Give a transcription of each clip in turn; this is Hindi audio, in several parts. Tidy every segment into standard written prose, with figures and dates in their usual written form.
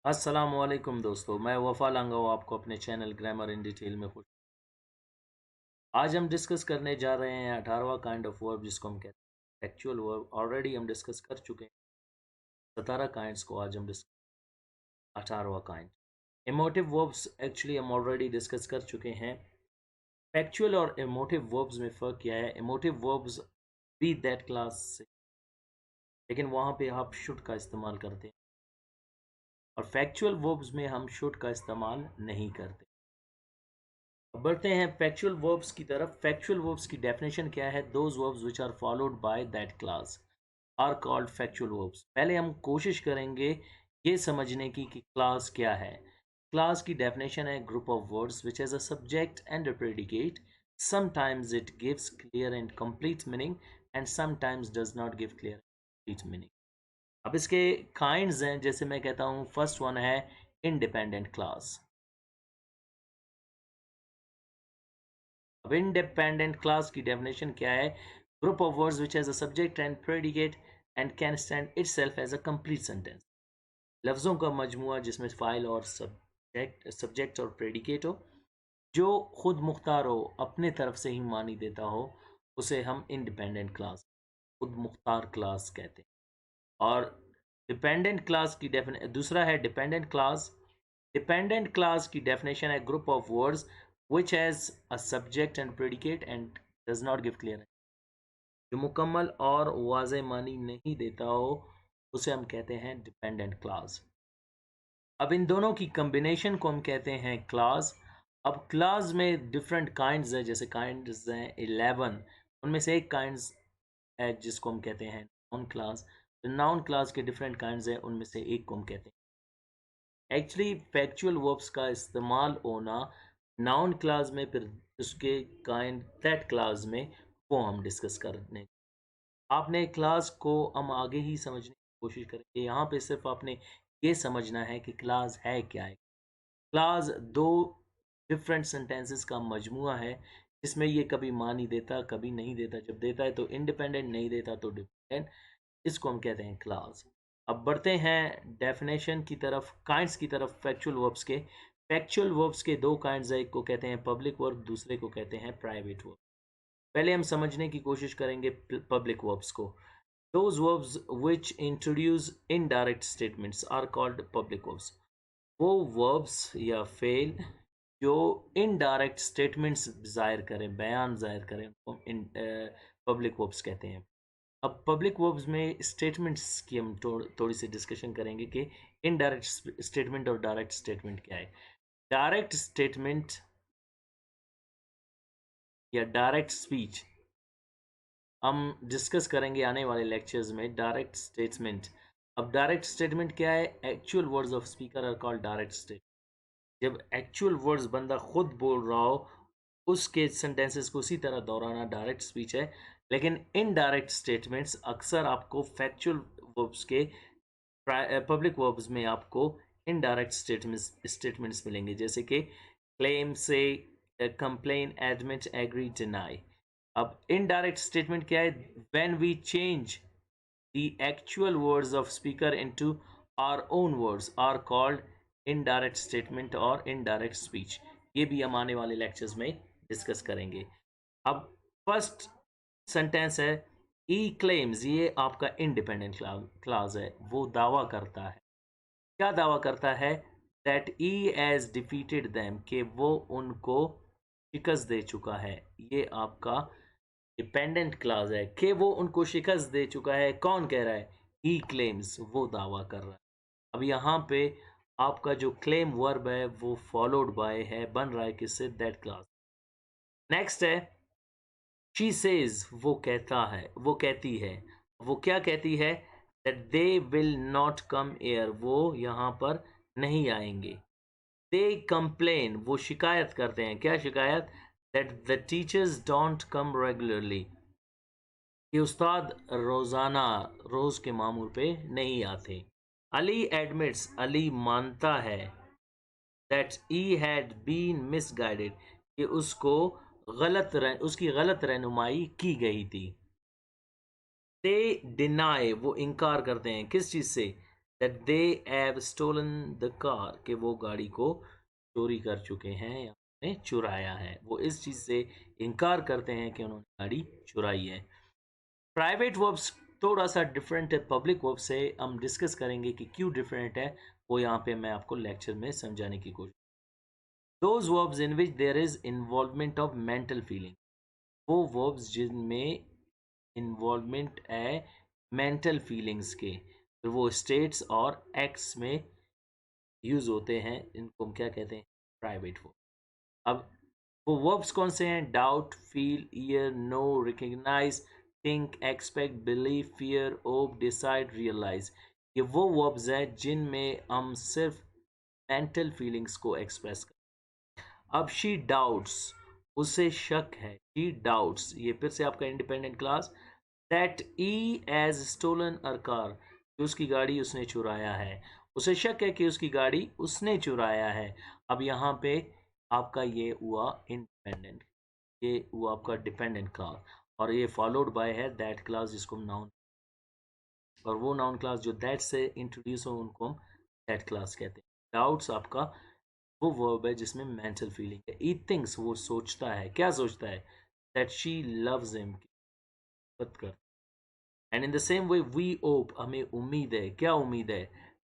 अस्सलामुअलैकुम दोस्तों, मैं वफ़ा लांगा हूँ आपको अपने चैनल ग्रामर इन डिटेल में खुश। आज हम डिस्कस करने जा रहे हैं 18वां काइंड ऑफ वर्ब जिसको हम कहते हैं एक्चुअल वर्ब। ऑलरेडी हम डिस्कस कर चुके हैं 17 काइंड्स को। आज हम डिस्कस 18वां काइंड इमोटिव वर्ब्स एक्चुअली हम ऑलरेडी डिस्कस कर चुके हैं। फैक्चुअल और इमोटिव वर्ब्स में फ़र्क क्या है? Emotive verbs be that clause से, लेकिन वहाँ पे आप शुड का इस्तेमाल करते हैं और फैक्चुअल वर्ब्स में हम शुड का इस्तेमाल नहीं करते। बढ़ते हैं फैक्चुअल वर्ब्स की तरफ। फैक्चुअल वर्ब्स की डेफिनेशन क्या है? Those verbs which are followed by that clause are called factual verbs. पहले हम कोशिश करेंगे ये समझने की कि क्लास क्या है। क्लास की डेफिनेशन है group of words which has a subject and a predicate. Sometimes it gives clear and complete meaning and sometimes does not give clear complete meaning. अब इसके काइंड्स हैं, जैसे मैं कहता हूँ फर्स्ट वन है इंडिपेंडेंट क्लास। अब इंडिपेंडेंट क्लास की डेफिनेशन क्या है? Group of words which has a subject and predicate and can stand itself as a complete sentence. लफ्ज़ों का मजमूआ जिसमें फ़ाइल और सब्जेक्ट और प्रेडिकेट हो, जो खुद मुख्तार हो, अपने तरफ से ही मानी देता हो, उसे हम इंडिपेंडेंट क्लास, खुद मुख्तार क्लास कहते हैं। और डिपेंडेंट क्लास की डेफिने दूसरा है डिपेंडेंट क्लास। डिपेंडेंट क्लास की डेफिनेशन है group of words which has a subject and predicate and does not give clear, जो मुकम्मल और वाज़े मानी नहीं देता हो, उसे हम कहते हैं डिपेंडेंट क्लास। अब इन दोनों की कॉम्बिनेशन को हम कहते हैं क्लास। अब क्लास में डिफरेंट काइंड्स है, जैसे काइंड्स हैं 11, उनमें से एक काइंड्स है जिसको हम कहते हैं नाउन क्लास। नाउन क्लास के डिफरेंट काइंड्स हैं, उनमें से एक को हम कहते हैं एक्चुअली फैक्चुअल वर्ब्स का इस्तेमाल होना नाउन क्लास में, फिर उसके काइंड दैट क्लास में, वो हम डिस्कस करने। आपने क्लास को हम आगे ही समझने की कोशिश करेंगे। यहाँ पे सिर्फ आपने ये समझना है कि क्लास है क्या है। क्लास दो डिफरेंट सेंटेंसेस का मजमुआ है, जिसमें ये कभी मान ही देता, कभी नहीं देता। जब देता है तो इंडिपेंडेंट, नहीं देता तो डिपेंडेंट। इसको हम कहते हैं क्लास। अब बढ़ते हैं डेफिनेशन की तरफ, काइंड्स की तरफ फैक्चुअल वर्ब्स के। फैक्चुअल वर्ब्स के दो काइंड्स है, एक को कहते हैं पब्लिक वर्ब, दूसरे को कहते हैं प्राइवेट वर्ब। पहले हम समझने की कोशिश करेंगे पब्लिक वर्ब्स को। Those verbs which introduce indirect statements are called public verbs. वो verbs या फेल जो इनडायरेक्ट स्टेटमेंट्स जाहिर करें, बयान जाहिर करें, उनको पब्लिक वर्ब्स कहते हैं। अब पब्लिक वर्ब्स में स्टेटमेंट्स की हम थोड़ी सी डिस्कशन करेंगे कि इनडायरेक्ट स्टेटमेंट और डायरेक्ट स्टेटमेंट क्या है। डायरेक्ट स्टेटमेंट या डायरेक्ट स्पीच हम डिस्कस करेंगे आने वाले लेक्चर्स में। डायरेक्ट स्टेटमेंट, अब डायरेक्ट स्टेटमेंट क्या है? Actual words of speaker are called direct statement. जब एक्चुअल वर्ड्स बंदा खुद बोल रहा हो, उसके सेंटेंसेस को उसी तरह दोहराना डायरेक्ट स्पीच है। लेकिन इनडायरेक्ट स्टेटमेंट्स अक्सर आपको फैक्चुअल वर्ब्स के पब्लिक वर्ब्स में आपको इनडायरेक्ट स्टेटमेंट्स मिलेंगे, जैसे कि क्लेम से, कंप्लेन, एडमिट, एग्री, डिनाई। अब इनडायरेक्ट स्टेटमेंट क्या है? When we change the actual words of speaker into our own words are called indirect statement और इनडायरेक्ट स्पीच। ये भी हम आने वाले लेक्चर्स में डिस्कस करेंगे। अब फर्स्ट सेंटेंस है ई क्लेम्स, ये आपका इंडिपेंडेंट क्लास है। वो दावा करता है, क्या दावा करता है? That he has defeated them, कि वो उनको शिकस्त दे चुका है। ये आपका डिपेंडेंट क्लास है कि वो उनको शिकस्त दे चुका है। कौन कह रहा है? ही क्लेम्स, वो दावा कर रहा है। अब यहाँ पे आपका जो क्लेम वर्ब है वो फॉलोड बाय है, बन रहा है किससे? That class. नेक्स्ट है शी सेज, वो कहता है, वो कहती है। वो क्या कहती है? That they will not come air, वो यहाँ पर नहीं आएंगे। दे कंप्लेन, वो शिकायत करते हैं। क्या शिकायत? That the teachers don't come regularly, कि उस्ताद रोज़ाना, रोज़ के मामूल पे नहीं आते। अली एडमिट्स, अली मानता है, that he had been misguided, कि उसको उसकी गलत रहनुमाई की गई थी। दे डिनाई, वो इनकार करते हैं, किस चीज़ से? That they have stolen the car, कि वो गाड़ी को चोरी कर चुके हैं या उन्होंने चुराया है। वो इस चीज़ से इनकार करते हैं कि उन्होंने गाड़ी चुराई है। प्राइवेट वर्ब्स थोड़ा सा डिफरेंट है पब्लिक वर्ब से, हम डिस्कस करेंगे कि क्यों डिफरेंट है, वो यहाँ पे मैं आपको लेक्चर में समझाने की कोशिश। Those verbs in which there is involvement of mental feeling, वो वर्ब्स जिनमें इन्वॉल्वमेंट है मेंटल फीलिंग्स के, फिर वो स्टेट्स और एक्ट्स में यूज होते हैं, इनको हम क्या कहते हैं, प्राइवेट वर्ब। अब वो वर्ब्स कौन से हैं? Doubt, feel, hear, know, recognise, think, expect, believe, fear, hope, decide, realise. ये वो वर्ब्स हैं जिनमें हम सिर्फ मेंटल फीलिंग्स को एक्सप्रेस कर। अब शी डाउट्स, उसे शक है, शी डाउट्स, ये फिर से आपका independent clause, that he has stolen her car, कि उसकी गाड़ी उसने चुराया है। उसे शक है कि उसकी गाड़ी उसने चुराया है। अब यहाँ पे आपका ये हुआ इंडिपेंडेंट, ये हुआ आपका डिपेंडेंट क्लास, और ये फॉलोड बाय है दैट क्लास, जिसको हम नाउन, और वो नाउन क्लास जो दैट से इंट्रोड्यूस हो उनको हम दैट क्लास कहते हैं। डाउट्स आपका वो वर्ब है जिसमें मेंटल फीलिंग है। ई थिंक्स, वो सोचता है, क्या सोचता है? दैट शी लव्स हिम, कर। And in the same way we hope, हमें उम्मीद है, क्या उम्मीद है?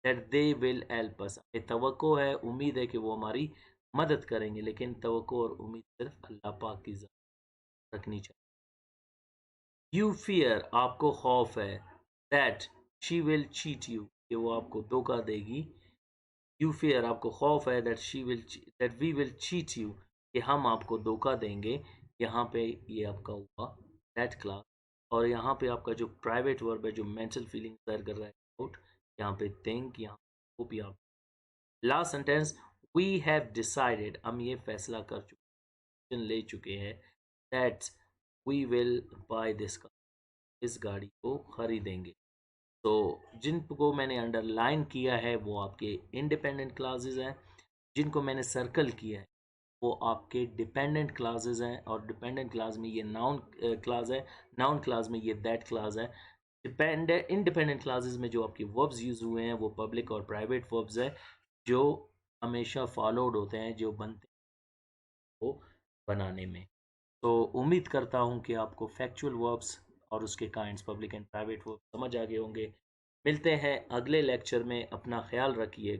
That they will help us, हमें तवक्को है, उम्मीद है कि वो हमारी मदद करेंगे, लेकिन तवक्को और उम्मीद सिर्फ अल्लाह पाक की रखनी चाहिए। यू फियर, आपको खौफ है, that she will cheat you, कि वो आपको धोखा देगी। यू फियर, आपको खौफ है, that she will, that we will cheat you, कि हम आपको धोखा देंगे। यहाँ पे ये आपका हुआ दैट क्लास, और यहाँ पे आपका जो प्राइवेट वर्ब है जो मेंटल फीलिंग जाहिर कर रहा है डाउट, यहाँ पे थिंक, यहाँ होप, यहाँ last sentence, we have decided, हम ये फैसला कर चुके, ले चुके हैं, that we will buy this car, इस गाड़ी को खरीदेंगे। तो जिनको मैंने अंडरलाइन किया है वो आपके इंडिपेंडेंट क्लासेस हैं, जिनको मैंने सर्कल किया है वो आपके डिपेंडेंट क्लासेस हैं, और डिपेंडेंट क्लास में ये नाउन क्लास है, नाउन क्लास में ये दैट क्लास है। डिपेंडेंट इंडिपेंडेंट क्लासेस में जो आपके वर्ब्स यूज हुए हैं वो पब्लिक और प्राइवेट वर्ब्स है, जो हमेशा फॉलोड होते हैं, जो बनते हैं वो बनाने में। तो उम्मीद करता हूँ कि आपको फैक्चुअल वर्ब्स और उसके kinds public and private verb समझ आ गए होंगे। मिलते हैं अगले लेक्चर में, अपना ख्याल रखिए।